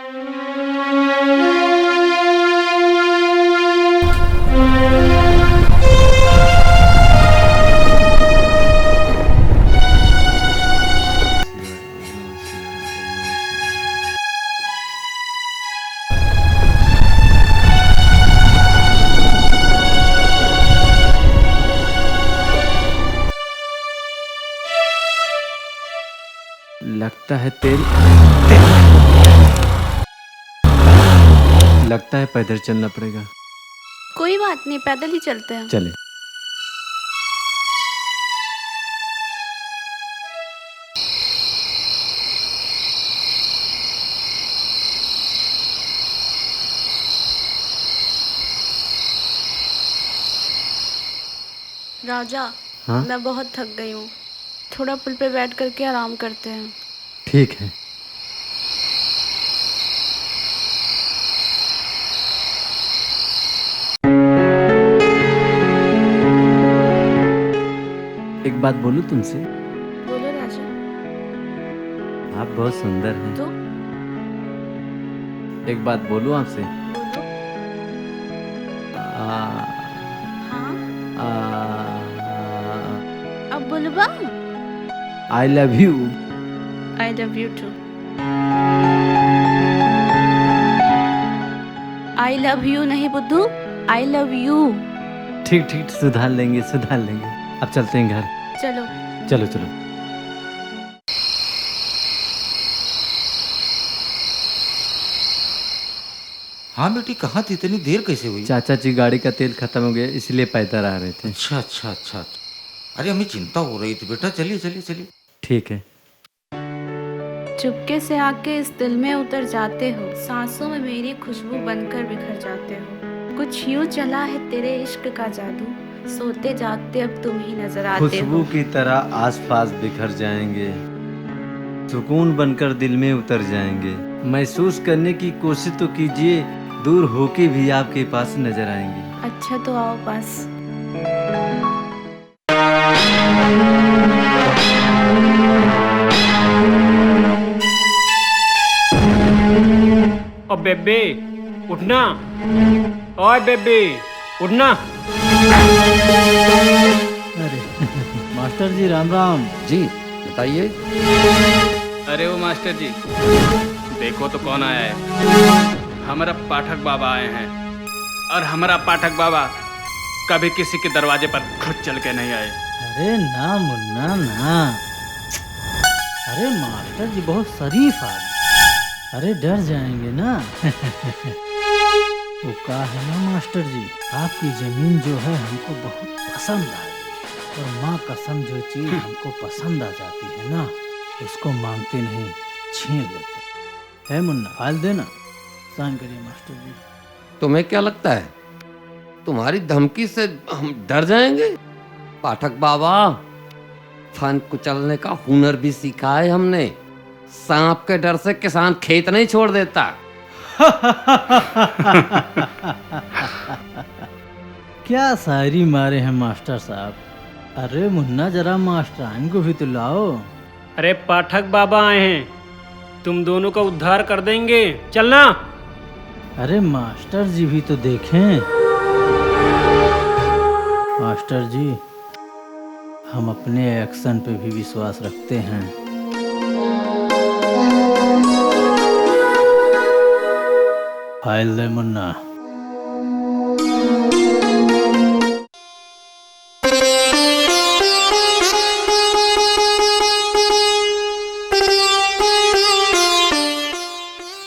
S5: लगता है लगता है पैदल चलना पड़ेगा।
S16: कोई बात नहीं, पैदल ही चलते हैं।
S5: चले।
S16: राजा
S5: हाँ?
S16: मैं बहुत थक गई हूँ, थोड़ा पुल पे बैठ करके आराम करते हैं।
S5: ठीक है। एक बात बोलूं तुमसे?
S16: बोलो राजा।
S5: आप बहुत सुंदर हैं।
S16: तो
S5: एक बात बोलूं आपसे?
S16: बोलो।
S5: हाँ?
S16: अब बोलो बा।
S5: I love you।
S16: I love you too। I love you नहीं बुद्धू, I love you।
S5: ठीक ठीक, सुधार लेंगे सुधार लेंगे। अब चलते हैं घर।
S16: चलो
S5: चलो चलो।
S10: हाँ बेटी कहाँ थी, इतनी देर कैसे हुई?
S5: चाचा जी गाड़ी का तेल खत्म हो गया, इसलिए पैदल आ रहे थे।
S10: अच्छा अच्छा अच्छा। अरे हमें चिंता हो रही थी बेटा, चलिए चलिए चलिए।
S5: ठीक है।
S16: चुपके से आके इस दिल में उतर जाते हो, सांसों में मेरी खुशबू बनकर बिखर जाते हो। कुछ यूं चला है तेरे इश्क का जादू, सोते जागते अब तुम ही नजर आते हो।
S5: खुशबू की तरह आसपास बिखर जाएंगे, सुकून बनकर दिल में उतर जाएंगे। महसूस करने की कोशिश तो कीजिए, दूर होके भी आपके पास नजर आएंगे।
S16: अच्छा तो आओ पास।
S12: ओ बेबे उठना, ओए बेबे उठना।
S17: अरे मास्टर जी राम राम।
S4: जी बताइए।
S18: अरे वो मास्टर जी देखो तो कौन आया है। हमारा पाठक बाबा आए हैं, और हमारा पाठक बाबा कभी किसी के दरवाजे पर खुद चल के नहीं आए।
S17: अरे ना मुन्ना ना, अरे मास्टर जी बहुत शरीफ आदमी, अरे डर जाएंगे ना। वो कहा है ना मास्टर जी, आपकी जमीन जो है हमको बहुत पसंद आई, और माँ कसम जो चीज हमको पसंद आ जाती है ना, उसको मांगते नहीं छीन लेते। है मुन्ना, फाइल देना, साइन करिए मास्टर जी।
S4: तुम्हें क्या लगता है तुम्हारी धमकी से हम डर जाएंगे? पाठक बाबा, फन कुचलने का हुनर भी सीखा है हमने। सांप के डर से किसान खेत नहीं छोड़ देता।
S17: क्या शायरी मारे हैं मास्टर साहब। अरे मुन्ना जरा मास्टराइन को भी तो लाओ।
S12: अरे पाठक बाबा आए हैं, तुम दोनों का उद्धार कर देंगे, चलना।
S17: अरे मास्टर जी भी तो देखें। मास्टर जी, हम अपने एक्शन पे भी विश्वास रखते हैं। फाइल दे मुन्ना।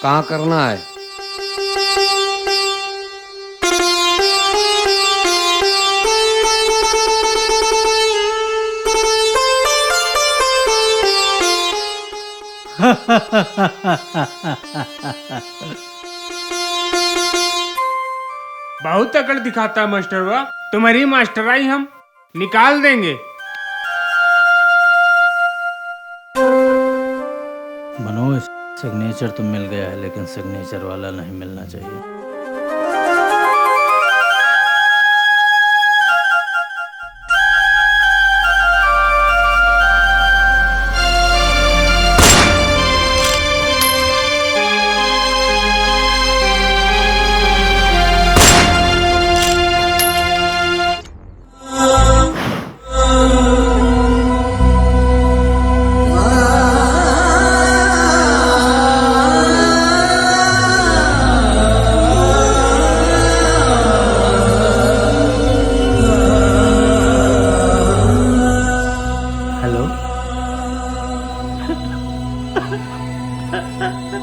S4: कहाँ करना है?
S12: बहुत अकड़ दिखाता है मास्टर हुआ, तुम्हारी मास्टराई हम निकाल देंगे।
S17: मनोज, सिग्नेचर तो मिल गया है, लेकिन सिग्नेचर वाला नहीं मिलना चाहिए।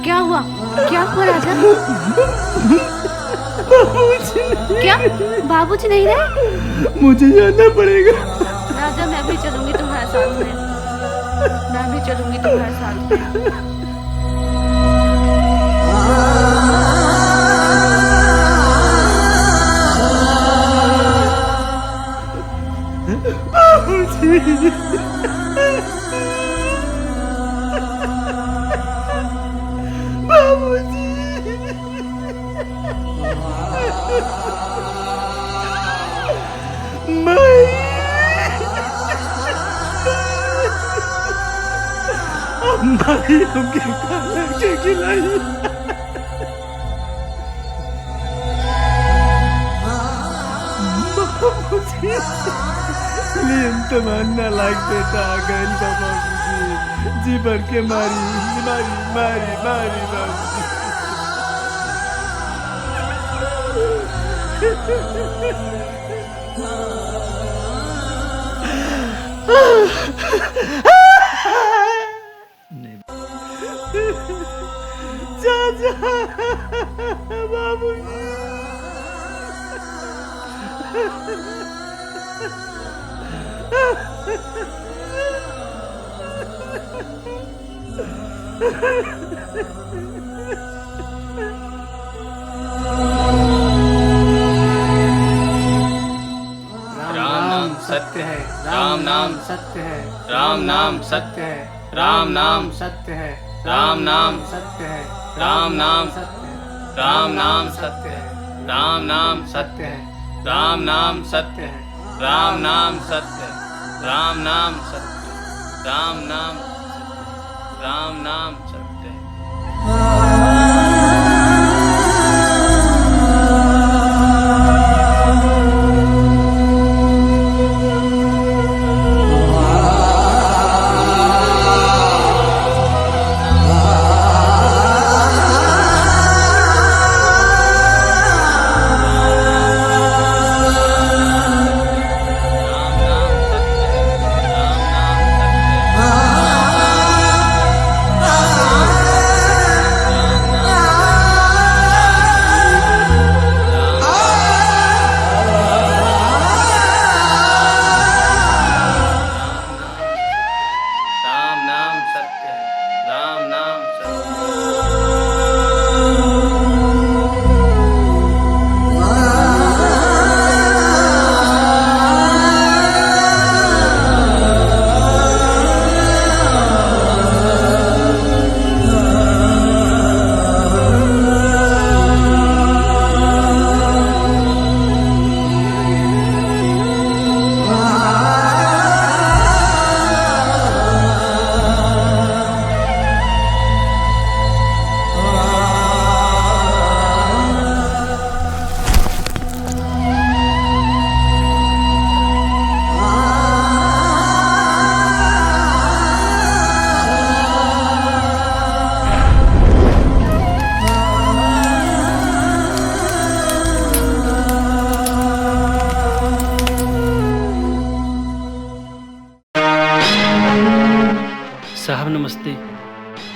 S16: क्या हुआ? क्या हुआ राजा? क्या बाबूजी नहीं रहे?
S7: मुझे जाना पड़ेगा।
S16: राजा, मैं भी चलूंगी तुम्हारे साथ में। मैं भी चलूंगी तुम्हारे साथ में।
S7: तमन्ना लायक बेटा आ गए बाबूजी, जी भर के मारी मारी मारी मारी बाबूजी। चाचा बाबूजी।
S18: राम नाम सत्य है, राम नाम सत्य है, राम नाम सत्य है, राम नाम सत्य है, राम नाम सत्य है, राम नाम सत्य है, राम नाम सत्य है, राम नाम सत्य है, राम नाम सत्य है, राम नाम सत्य है, राम नाम सत्य है, राम नाम, राम नाम सत्य है।
S13: Ah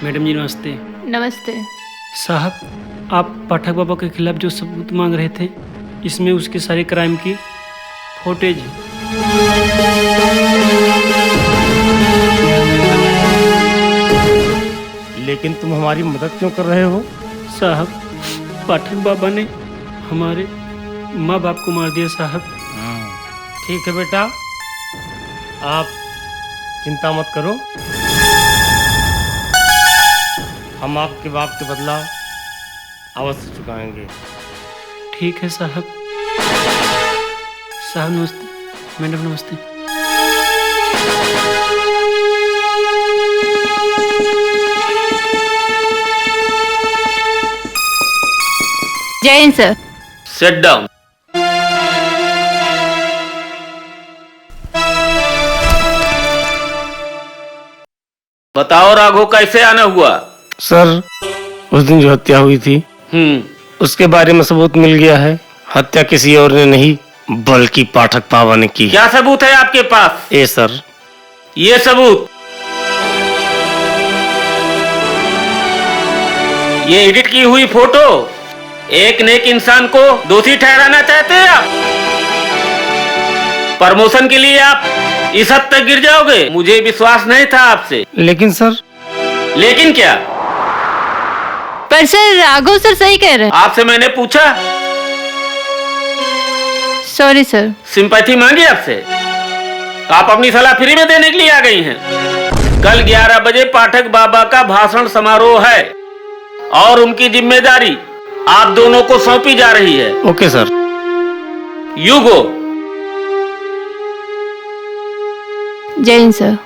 S12: मैडम जी नमस्ते।
S16: नमस्ते।
S12: साहब आप पाठक बाबा के खिलाफ जो सबूत मांग रहे थे, इसमें उसके सारे क्राइम की फुटेज है।
S19: लेकिन तुम हमारी मदद क्यों कर रहे हो?
S12: साहब पाठक बाबा ने हमारे माँ बाप को मार दिया साहब।
S19: ठीक है बेटा, आप चिंता मत करो, हम आपके बाप के बदला अवश्य चुकाएंगे।
S12: ठीक है साहब। साहब नमस्ते, मैडम नमस्ते।
S16: जय हिंद सर।
S18: Sit down. बताओ राघव, कैसे आना हुआ?
S19: सर, उस दिन जो हत्या हुई थी उसके बारे में सबूत मिल गया है। हत्या किसी और ने नहीं बल्कि पाठक बाबा ने की।
S18: क्या सबूत है आपके पास?
S19: ए सर,
S18: ये सबूत, ये एडिट की हुई फोटो, एक नेक इंसान को दोषी ठहराना चाहते हैं आप? प्रमोशन के लिए आप इस हद तक गिर जाओगे? मुझे विश्वास नहीं था आपसे।
S19: लेकिन सर।
S18: लेकिन क्या?
S16: पर सर राघव सर सही कह रहे हैं।
S18: आपसे मैंने पूछा।
S16: Sorry sir.
S18: सिंपैथी मांगी आपसे? आप अपनी सलाह फ्री में देने के लिए आ गई हैं। कल 11 बजे पाठक बाबा का भाषण समारोह है और उनकी जिम्मेदारी आप दोनों को सौंपी जा रही है।
S19: Okay sir.
S18: You go.
S16: जय हिंद सर।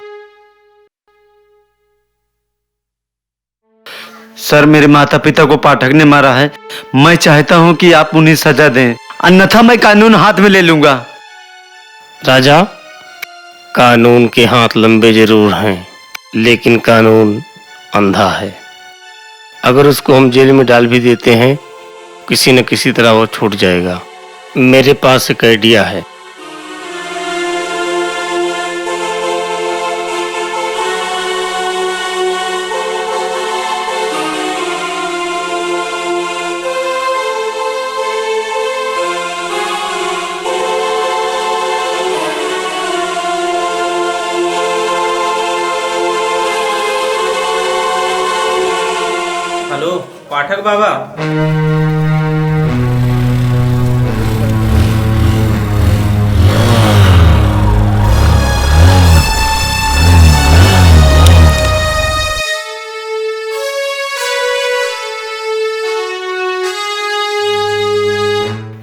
S5: सर, मेरे माता पिता को पाठक ने मारा है। मैं चाहता हूं कि आप उन्हें सजा दें, अन्यथा मैं कानून हाथ में ले लूंगा।
S19: राजा, कानून के हाथ लंबे जरूर हैं, लेकिन कानून अंधा है। अगर उसको हम जेल में डाल भी देते हैं, किसी न किसी तरह वो छूट जाएगा। मेरे पास एक आइडिया है।
S18: हेलो पाठक बाबा।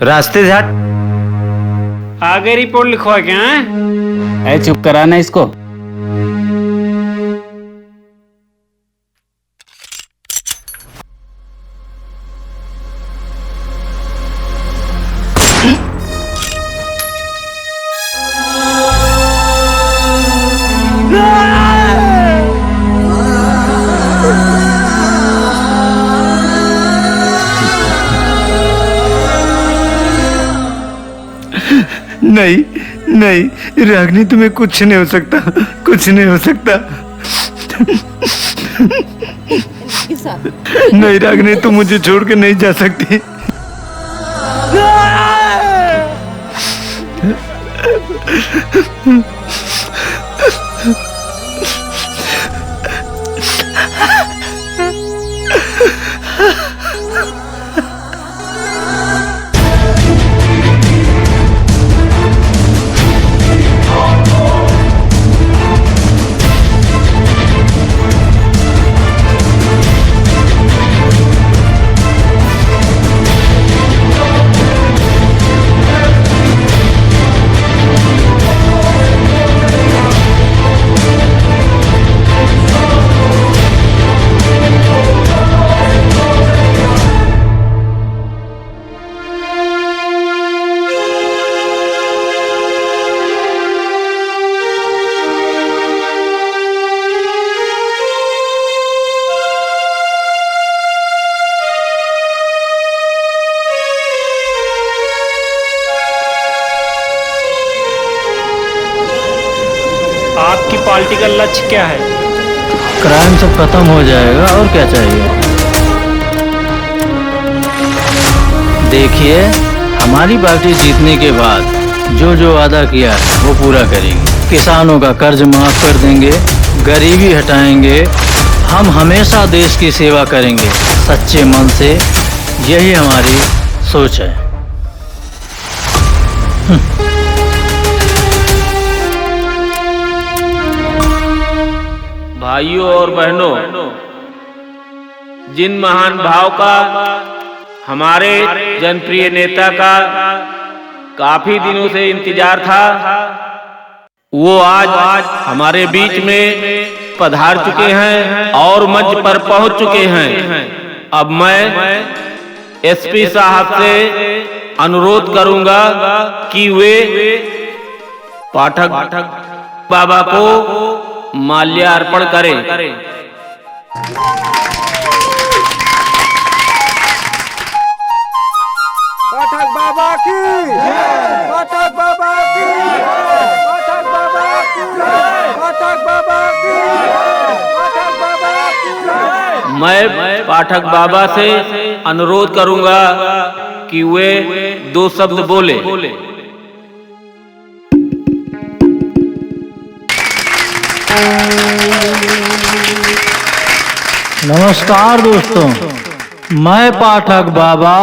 S5: रास्ते से हट।
S12: आगे रिपोर्ट लिखवा क्या है?
S17: चुप कराना इसको।
S5: नहीं नहीं रागनी, तुम्हें कुछ नहीं हो सकता, कुछ नहीं हो सकता। नहीं रागनी, तुम मुझे छोड़ के नहीं जा सकती।
S12: आपकी पार्टी का लक्ष्य क्या है?
S17: क्राइम सब खत्म हो जाएगा और क्या चाहिए। देखिए, हमारी पार्टी जीतने के बाद जो जो वादा किया है वो पूरा करेंगे। किसानों का कर्ज माफ कर देंगे, गरीबी हटाएंगे, हम हमेशा देश की सेवा करेंगे सच्चे मन से, यही हमारी सोच है।
S9: भाइयों और बहनों, जिन महान भाव का हमारे जनप्रिय नेता का काफी दिनों से इंतजार था, वो आज हमारे बीच में पधार चुके हैं और मंच पर पहुंच चुके हैं। अब मैं एसपी साहब से अनुरोध करूंगा कि वे पाठक बाबा को माल्यार्पण करें।
S7: पाठक बाबा की, पाठक बाबा की, पाठक बाबा की, पाठक बाबा की, पाठक बाबा की।
S9: मैं पाठक बाबा से अनुरोध करूंगा कि वे 2 शब्द बोले।
S17: नमस्कार दोस्तों, मैं पाठक बाबा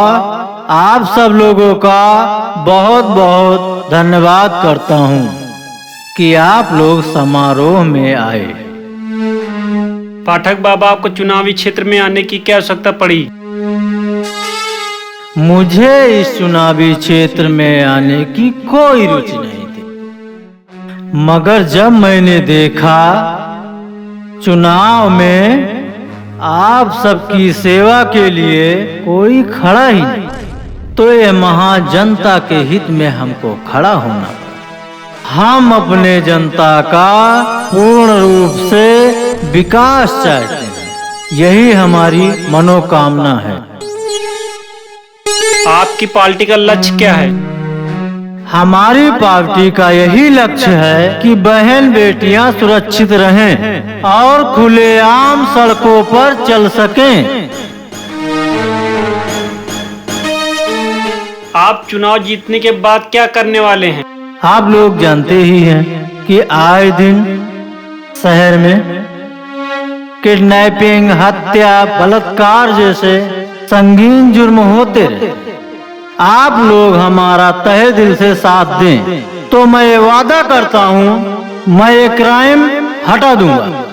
S17: आप सब लोगों का बहुत बहुत धन्यवाद करता हूं कि आप लोग समारोह में आए।
S12: पाठक बाबा, आपको चुनावी क्षेत्र में आने की क्या आवश्यकता पड़ी?
S17: मुझे इस चुनावी क्षेत्र में आने की कोई रुचि नहीं थी, मगर जब मैंने देखा चुनाव में आप सबकी सेवा के लिए कोई खड़ा ही नहीं, तो ये महाजनता के हित में हमको खड़ा होना पड़ा। हम अपने जनता का पूर्ण रूप से विकास चाहते हैं, यही हमारी मनोकामना है।
S12: आपकी पार्टी का लक्ष्य क्या है?
S17: हमारी पार्टी का यही लक्ष्य है कि बहन बेटियां सुरक्षित रहें और खुलेआम सड़कों पर चल सकें।
S12: आप चुनाव जीतने के बाद क्या करने वाले हैं?
S17: आप लोग जानते ही हैं कि आए दिन शहर में किडनैपिंग, हत्या, बलात्कार जैसे संगीन जुर्म होते रहे। आप लोग हमारा तहे दिल से साथ दें तो मैं ये वादा करता हूँ मैं ये क्राइम हटा दूंगा,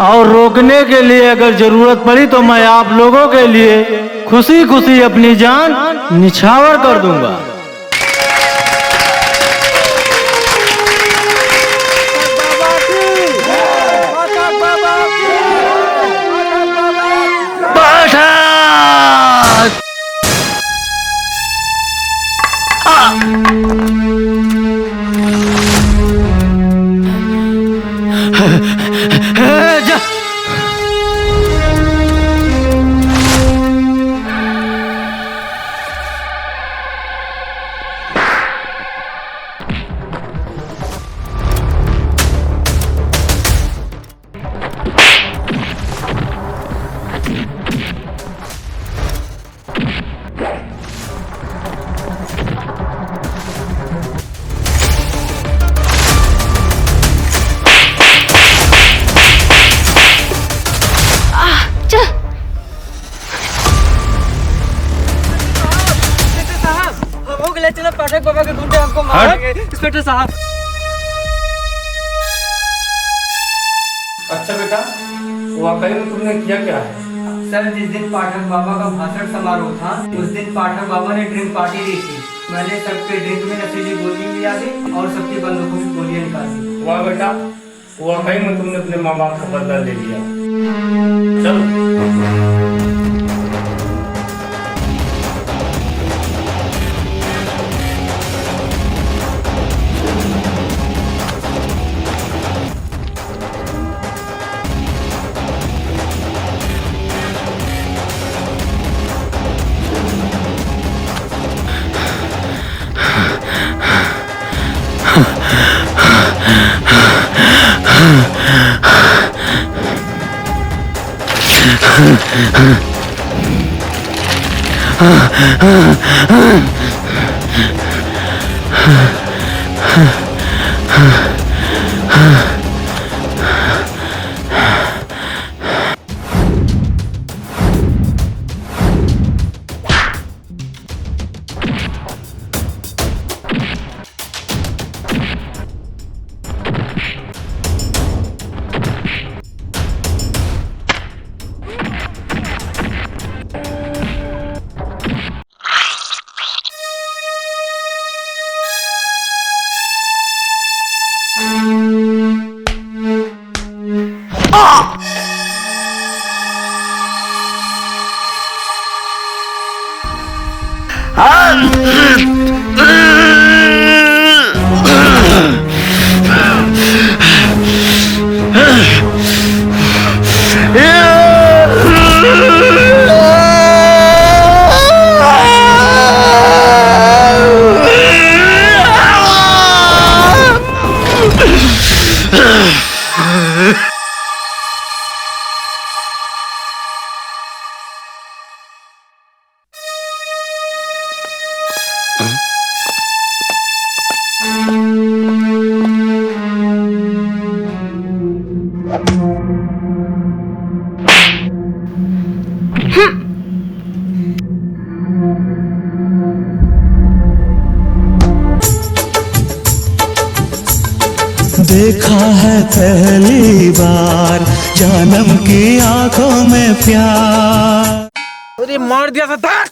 S17: और रोकने के लिए अगर जरूरत पड़ी तो मैं आप लोगों के लिए खुशी खुशी अपनी जान निछावर कर दूंगा।
S3: पाठक बाबा के गुंडे हमको मारेंगे इंस्पेक्टर साहब।
S1: अच्छा बेटा, वाकई में तुमने किया क्या है?
S3: सर, जिस दिन पाठक बाबा का भाषण समारोह था उस दिन पाठक बाबा ने ड्रिंक पार्टी दी थी। मैंने सबके ड्रिंक में नशीली गोली मिला दी और सबकी बंदूकों में गोलियां निकाल दी।
S1: वाह बेटा, वाकई में तुमने अपने माँ बाप का बदला ले लिया। चलो।
S20: देखा है पहली बार जानम की आंखों में प्यार।
S21: अरे मार दिया था।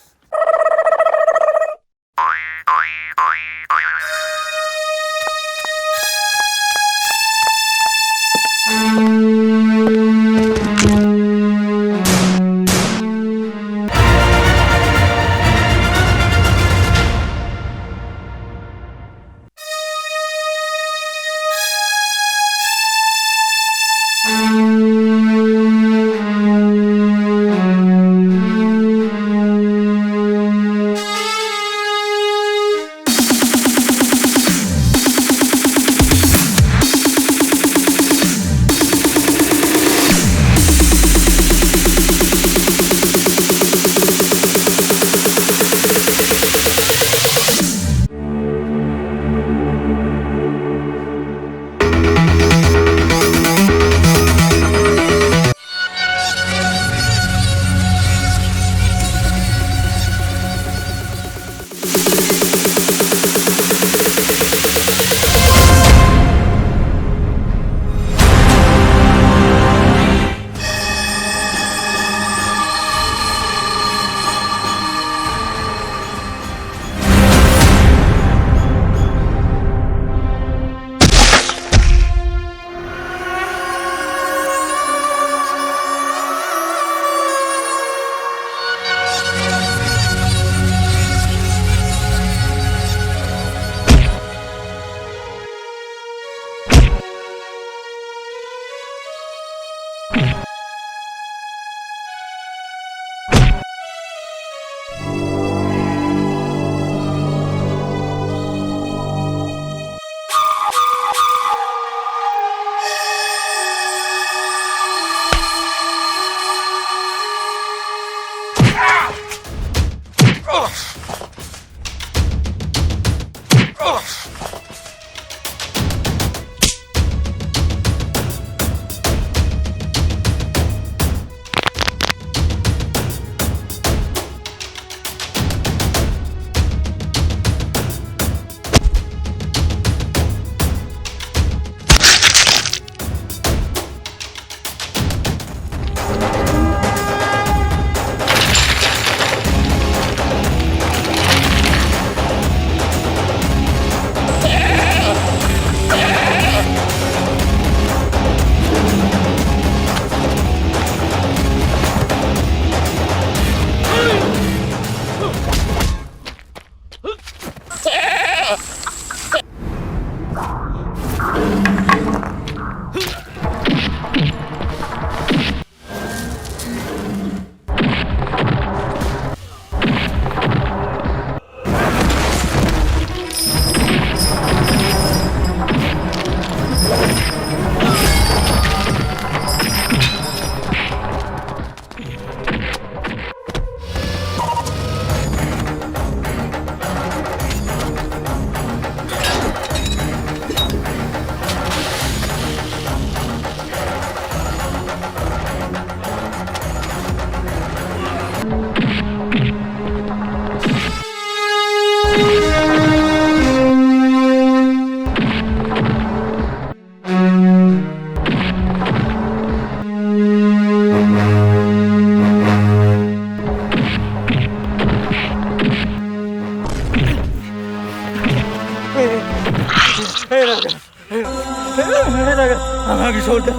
S7: छोड़ दे,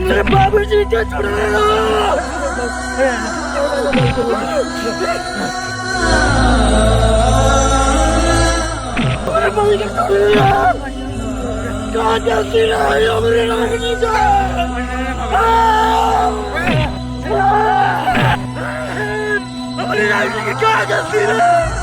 S7: मेरे बाबूजी क्या छोड़ेगा? मेरे बाबूजी क्या छोड़ेगा? कहाँ जाती रही हो मेरे रानी का? मेरे रानी की कहाँ जाती रही?